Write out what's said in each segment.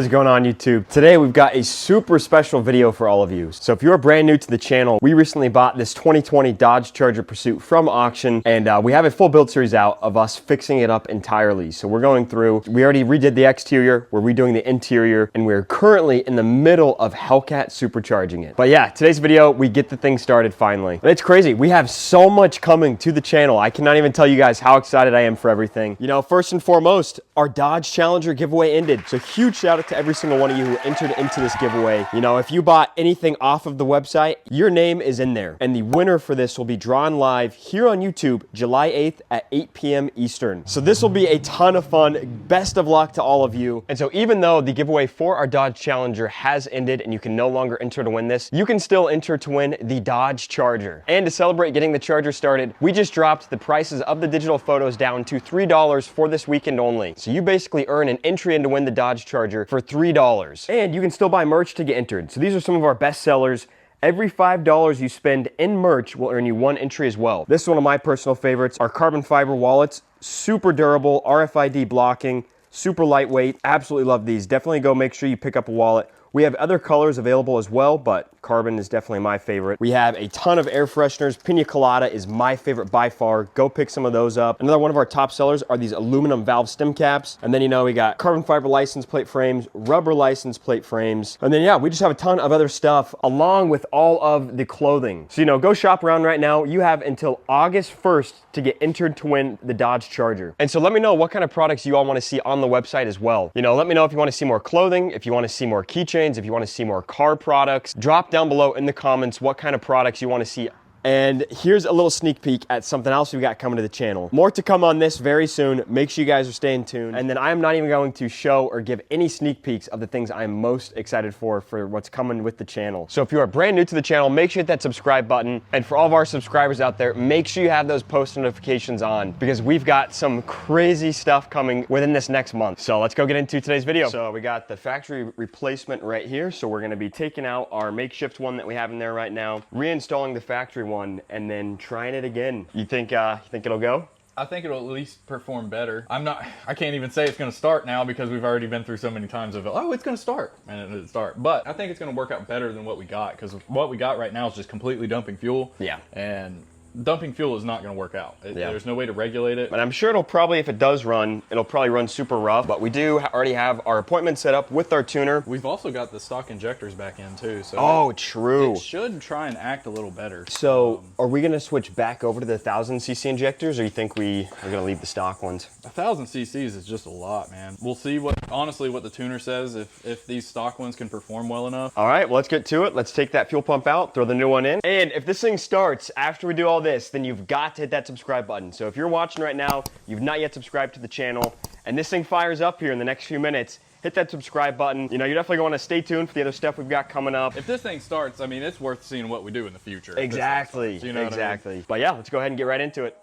What is going on, YouTube? Today we've got a super special video for all of you. So if you're brand new to the channel, we recently bought this 2020 Dodge Charger Pursuit from auction, and we have a full build series out of us fixing it up entirely. So we're going through, we already redid the exterior, we're redoing the interior, and we're currently in the middle of Hellcat supercharging it. But yeah, today's video, we get the thing started finally. But it's crazy, we have so much coming to the channel. I cannot even tell you guys how excited I am for everything. You know, first and foremost, our Dodge Challenger giveaway ended. So huge shout out to every single one of you who entered into this giveaway. You know, if you bought anything off of the website, your name is in there. And the winner for this will be drawn live here on YouTube, July 8th at 8 p.m. Eastern. So this will be a ton of fun. Best of luck to all of you. And so even though the giveaway for our Dodge Challenger has ended and you can no longer enter to win this, you can still enter to win the Dodge Charger. And to celebrate getting the Charger started, we just dropped the prices of the digital photos down to $3 for this weekend only. So you basically earn an entry in to win the Dodge Charger for $3. And you can still buy merch to get entered. So these are some of our best sellers. Every $5 you spend in merch will earn you one entry as well. This is one of my personal favorites. Our carbon fiber wallets, super durable, RFID blocking, super lightweight. Absolutely love these. Definitely go make sure you pick up a wallet. We have other colors available as well, but carbon is definitely my favorite. We have a ton of air fresheners. Pina Colada is my favorite by far. Go pick some of those up. Another one of our top sellers are these aluminum valve stem caps. And then, you know, we got carbon fiber license plate frames, rubber license plate frames. And then, yeah, we just have a ton of other stuff along with all of the clothing. So, you know, go shop around right now. You have until August 1st to get entered to win the Dodge Charger. And so let me know what kind of products you all want to see on the website as well. You know, let me know if you want to see more clothing, if you want to see more keychains, if you want to see more car products. Drop down below in the comments what kind of products you want to see. And here's a little sneak peek at something else we got coming to the channel. More to come on this very soon. Make sure you guys are staying tuned. And then I'm not even going to show or give any sneak peeks of the things I'm most excited for what's coming with the channel. So if you are brand new to the channel, make sure you hit that subscribe button. And for all of our subscribers out there, make sure you have those post notifications on because we've got some crazy stuff coming within this next month. So let's go get into today's video. So we got the factory replacement right here. So we're gonna be taking out our makeshift one that we have in there right now, reinstalling the factory one, and then trying it again. You think it'll go? I think it'll at least perform better. I can't even say it's going to start now because we've already been through so many times of, oh, it's going to start, and it didn't start. But I think it's going to work out better than what we got because what we got right now is just completely dumping fuel. Yeah. And dumping fuel is not going to work out. There's no way to regulate it. But I'm sure it'll probably, if it does run, it'll probably run super rough. But we do already have our appointment set up with our tuner. We've also got the stock injectors back in too. So oh, true. It should try and act a little better. So are we going to switch back over to the 1000cc injectors, or you think we are going to leave the stock ones? 1000 cc's is just a lot, man. We'll see honestly what the tuner says if these stock ones can perform well enough. All right, well, let's get to it. Let's take that fuel pump out, throw the new one in. And if this thing starts after we do all this, then you've got to hit that subscribe button. So if you're watching right now, you've not yet subscribed to the channel, and this thing fires up here in the next few minutes, hit that subscribe button. You know, you're definitely going to stay tuned for the other stuff we've got coming up. If this thing starts, I mean, it's worth seeing what we do in the future. Exactly, you know exactly. What I mean? But yeah, let's go ahead and get right into it.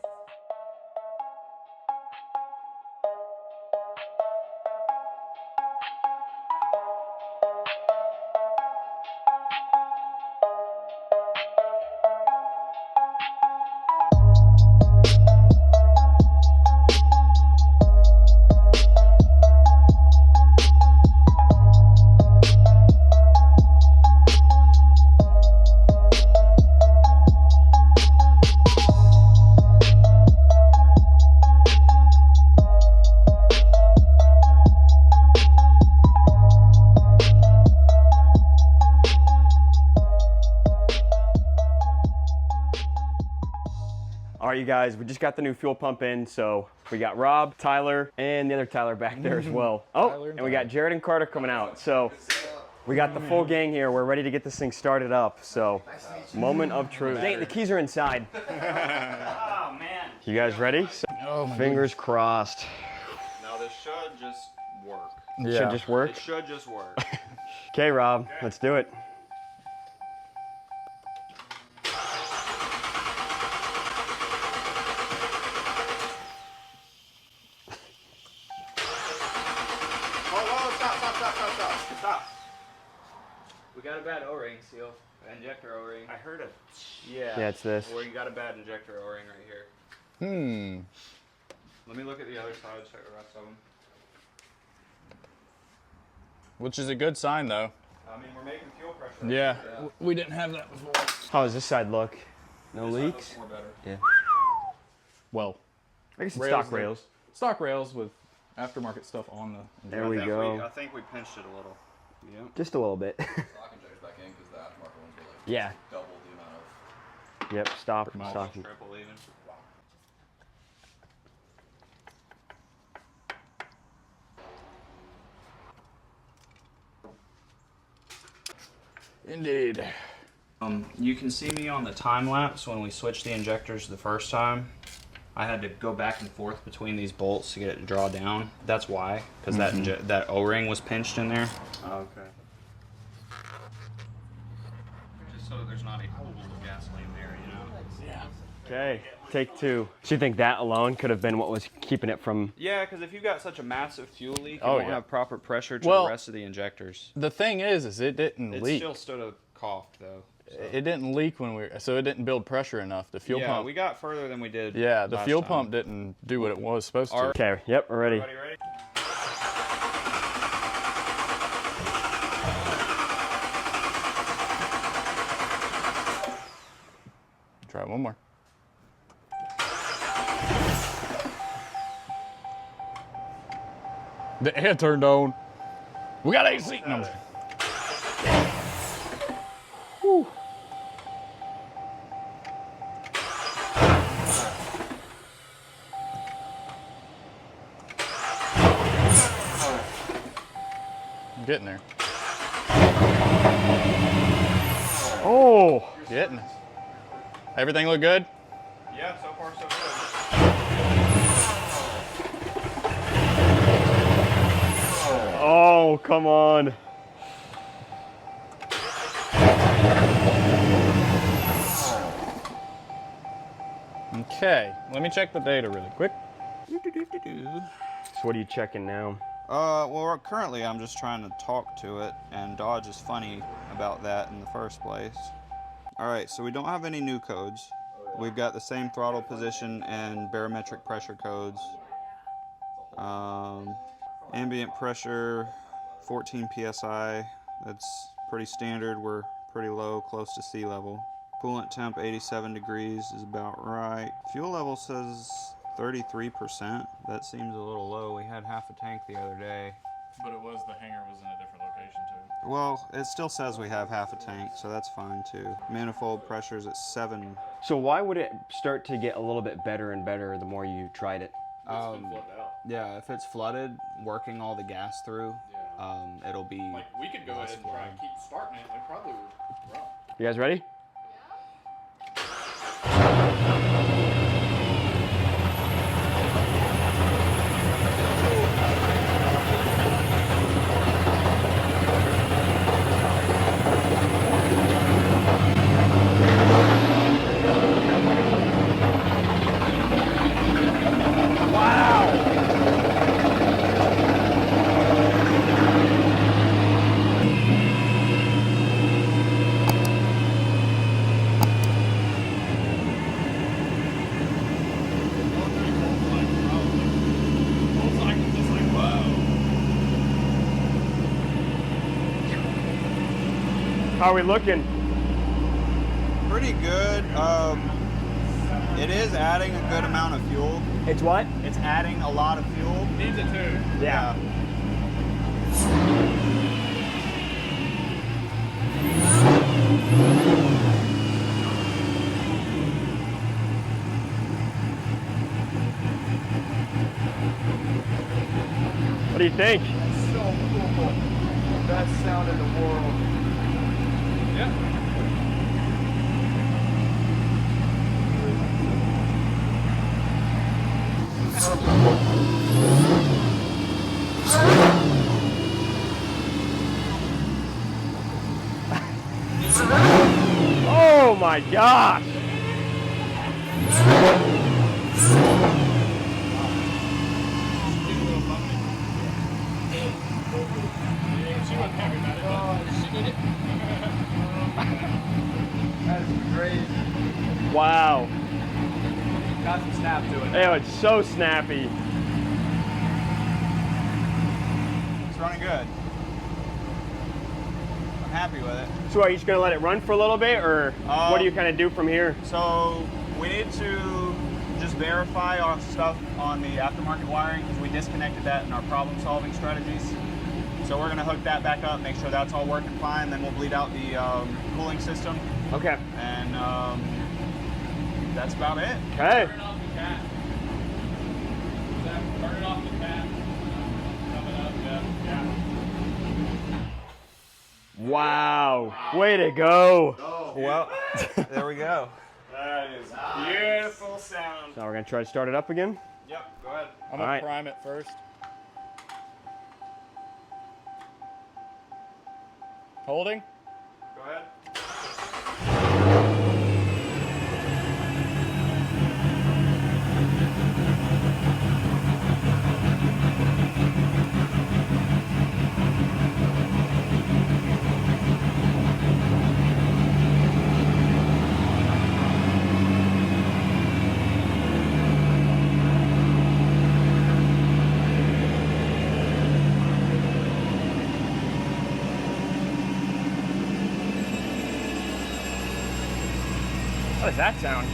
All right, you guys, we just got the new fuel pump in, so we got Rob, Tyler, and the other Tyler back there as well. Oh, and we got Jared and Carter coming out. So we got the full gang here. We're ready to get this thing started up. So moment of truth. Dang, the keys are inside. Oh, man. You guys ready? So, fingers crossed. Now this should just work. Yeah. Should just work? It should just work. Okay, Rob, let's do it. Stop. We got a bad O-ring seal, injector O-ring. I heard it. Yeah, it's this. Or you got a bad injector O-ring right here. Let me look at the other side, check the rest of them. which is a good sign though. I mean, we're making fuel pressure. Yeah, we didn't have that before. How does this side look? No leaks? More better. Yeah. Well, I guess it's rails stock there. rails. Stock rails with aftermarket stuff on the. There we go. I think we pinched it a little. Yeah. Just a little bit. Stock injectors back in because the aftermarket ones were like Yeah. double the amount of. Yep, stop. Pretty much. Stocking. Triple even. Indeed. You can see me on the time lapse when we switched the injectors the first time. I had to go back and forth between these bolts to get it to draw down. That's why, because that O-ring was pinched in there. Okay. Just so there's not a pool of gasoline there, you know? Yeah. Okay, take two. So you think that alone could have been what was keeping it from... Yeah, because if you've got such a massive fuel leak, you Oh, don't yeah. have proper pressure to Well, the rest of the injectors. The thing is it didn't It leak. still stood a cough, though. So. It didn't leak when so it didn't build pressure enough. The fuel pump. we got further than we did. Yeah, the last fuel time. pump didn't do what it was supposed to. Okay, yep, we're ready. Everybody ready? Try it one more. The air turned on. We got AC. No, I'm just- Whew. I'm getting there. Oh! Getting it. Everything look good? Yeah, so far so good. Oh, come on. Okay, let me check the data really quick. So what are you checking now? Well, currently I'm just trying to talk to it, and Dodge is funny about that in the first place. All right, so we don't have any new codes. We've got the same throttle position and barometric pressure codes. Ambient pressure, 14 psi. That's pretty standard. We're pretty low, close to sea level. Coolant temp 87 degrees is about right. Fuel level says 33%. That seems a little low. We had half a tank the other day. But it was, the hangar was in a different location too. Well, it still says we have half a tank, so that's fine too. Manifold pressure's at 7. So why would it start to get a little bit better and better the more you tried it? Yeah, if it's flooded, working all the gas through, it'll be... Like, we could go ahead and try and keep starting it. It probably would run. You guys ready? How are we looking? Pretty good. It is adding a good amount of fuel. It's what? It's adding a lot of fuel. Needs it too. Yeah. What do you think? So cool. Best sound in the world. Yeah. Oh my gosh! That's crazy. Wow. Got some snap to it. Ew, it's so snappy. It's running good. happy with it. So are you just gonna let it run for a little bit, or what do you kind of do from here? So we need to just verify our stuff on the aftermarket wiring because we disconnected that in our problem-solving strategies. So we're gonna hook that back up, make sure that's all working fine. Then we'll bleed out the cooling system. Okay. And that's about it. Okay. Turn off the cap. Turn off the cap. Coming up, yeah. Wow. Way to go. Well, there we go. That is beautiful sound. Now we're gonna try to start it up again. Yep, go ahead. I'm gonna All right. prime it first. Holding. Go ahead. How does that sound?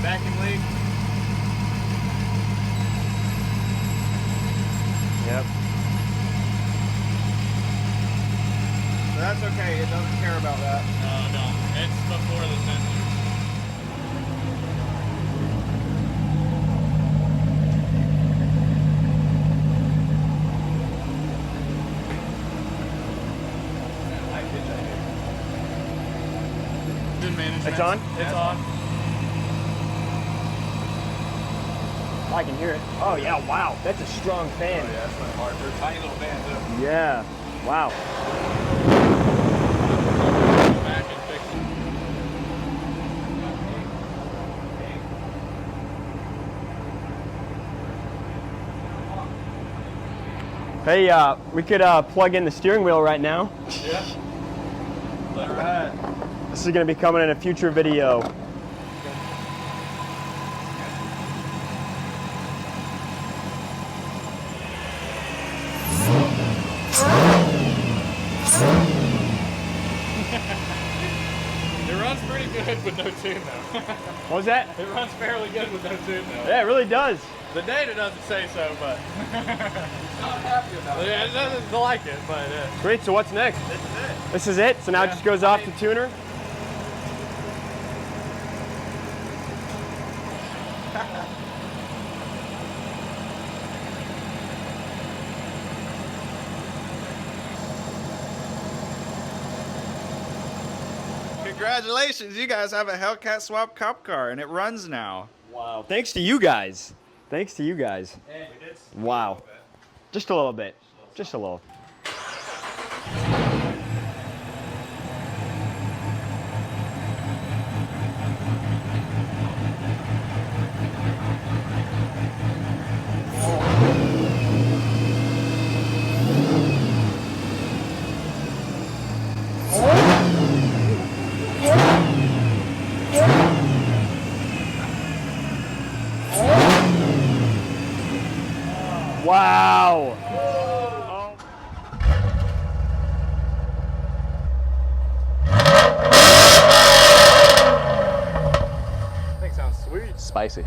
Vacuum leak. Yep. So that's okay. It doesn't care about that. No, it's before the sensor. Good management. It's on? It's on. I can hear it. Oh yeah, wow. That's a strong fan. Yeah, that's my heart. They're tiny little fans too. Yeah. Wow. Go back and fix Hey, we could plug in the steering wheel right now. it. Yeah. Let her ride. This is gonna be coming in a future video. It runs pretty good with no tune though. What was that? It runs fairly good with no tune though. Yeah, it really does. The data doesn't say so, but Not happy about it. yeah, it doesn't like it, but Great, so what's next? This is it. This is it? So now it Yeah. just goes off to tuner? Congratulations, you guys have a Hellcat swap cop car and it runs now. Wow. Thanks to you guys. Thanks to you guys. Wow. Just a little bit. Just a little. Wow. I think it sounds sweet. Spicy.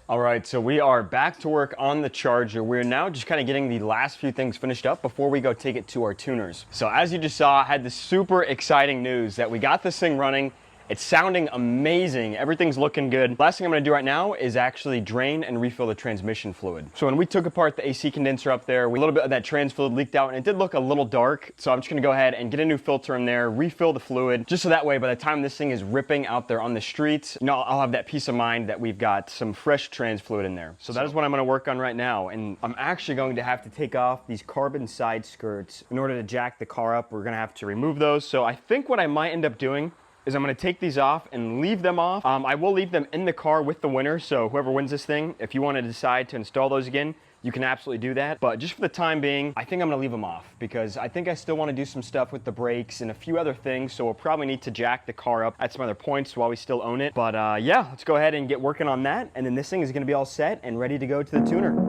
All right, so we are back to work on the Charger. We're now just kind of getting the last few things finished up before we go take it to our tuners. So as you just saw, I had this super exciting news that we got this thing running. It's sounding amazing. Everything's looking good. Last thing I'm gonna do right now is actually drain and refill the transmission fluid. So when we took apart the AC condenser up there, a little bit of that trans fluid leaked out and it did look a little dark. So I'm just gonna go ahead and get a new filter in there, refill the fluid, just so that way by the time this thing is ripping out there on the streets, you know, I'll have that peace of mind that we've got some fresh trans fluid in there. So that is what I'm gonna work on right now. And I'm actually going to have to take off these carbon side skirts in order to jack the car up. We're gonna have to remove those. So I think what I might end up doing is I'm gonna take these off and leave them off. I will leave them in the car with the winner, so whoever wins this thing, if you wanna decide to install those again, you can absolutely do that. But just for the time being, I think I'm gonna leave them off because I think I still wanna do some stuff with the brakes and a few other things. So we'll probably need to jack the car up at some other points while we still own it. But yeah, let's go ahead and get working on that. And then this thing is gonna be all set and ready to go to the tuner.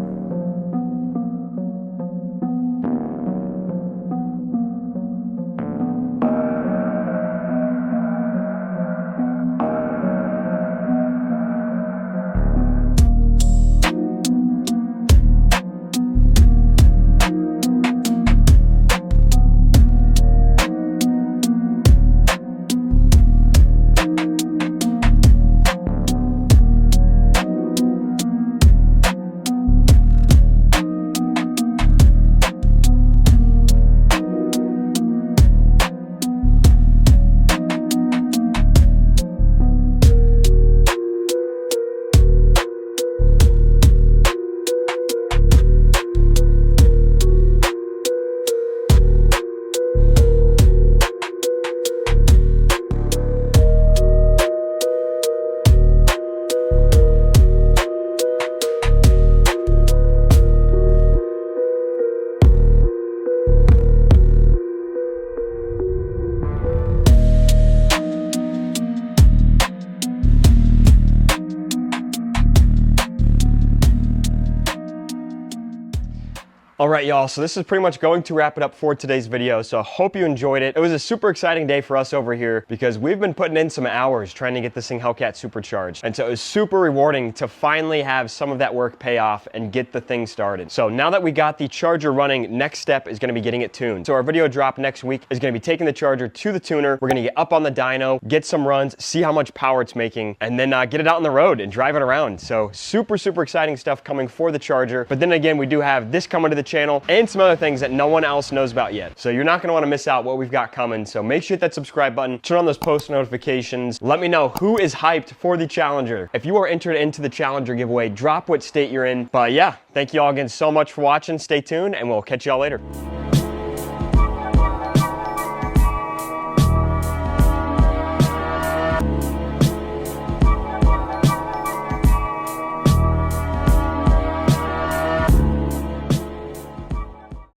All right, y'all, so this is pretty much going to wrap it up for today's video, so I hope you enjoyed it. It was a super exciting day for us over here because we've been putting in some hours trying to get this thing Hellcat supercharged, and so it was super rewarding to finally have some of that work pay off and get the thing started. So now that we got the charger running, next step is gonna be getting it tuned. So our video drop next week is gonna be taking the charger to the tuner. We're gonna get up on the dyno, get some runs, see how much power it's making, and then get it out on the road and drive it around. So super, super exciting stuff coming for the charger. But then again, we do have this coming to the channel and some other things that no one else knows about yet. So you're not gonna wanna miss out what we've got coming. So make sure you hit that subscribe button, turn on those post notifications. Let me know who is hyped for the Challenger. If you are entered into the Challenger giveaway, drop what state you're in. But yeah, thank you all again so much for watching. Stay tuned and we'll catch y'all later.